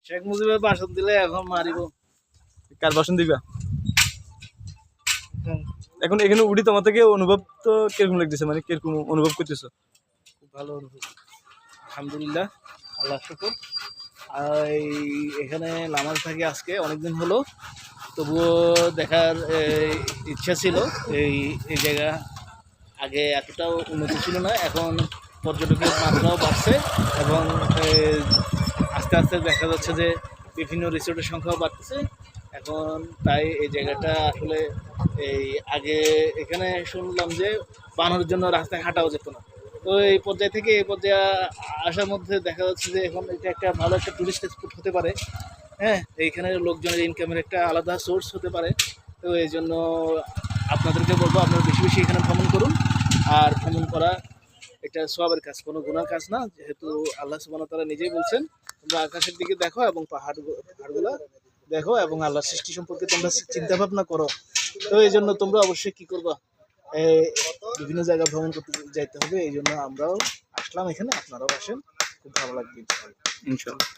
শেখ মুজিবের ভাষণ দিলে এখন মারিব। কার ভাষণ দিবা? এখন এখানে উঠি তোমার থেকে অনুভব তো কিরকম লাগতেছে, মানে কিরকম অনুভব করতেছো? খুব ভালো অনুভূতি, আলহামদুলিল্লাহ, আল্লাহ শুকর। আর এখানে নামাজ থাকি আজকে অনেকদিন হলো, তবুও দেখার ইচ্ছা ছিল। এই এই জায়গা আগে এতটাও উন্নতি ছিল না, এখন পর্যটকের মাত্রাও বাড়ছে এবং আস্তে আস্তে দেখা যাচ্ছে যে বিভিন্ন রিসোর্টের সংখ্যাও বাড়তেছে। এখন তাই এই জায়গাটা আসলে এই আগে এখানে শুনলাম যে বানরের জন্য রাস্তায় হাঁটাও যেত না। তো এই পর্যায় থেকে এই পর্যায়ে আসার মধ্যে দেখা যাচ্ছে যে এখন এটা একটা ভালো একটা টুরিস্ট স্পট হতে পারে। হ্যাঁ, এইখানে লোকজনের ইনকামের একটা আলাদা সোর্স হতে পারে। তো এই জন্য আপনাদেরকে বলবো আপনারা বেশি বেশি এখানে ভ্রমণ করুন। আর ভ্রমণ করা এটা সওয়াবের কাজ, কোনো গুনার কাজ না। যেহেতু আল্লাহ সুবহানাহু ওয়া তাআলা নিজেই বলছেন তোমরা আকাশের দিকে দেখো এবং পাহাড়গুলো দেখো এবং আল্লাহর সৃষ্টি সম্পর্কে তোমরা চিন্তা ভাবনা করো। তো এই জন্য তোমরা অবশ্যই কি করবা, বিভিন্ন জায়গা ভ্রমণ করতে যাইতে হবে। এই জন্য আমরাও আসলাম এখানে, আপনারাও আসেন, খুব ভালো লাগবে ইনশাআল্লাহ।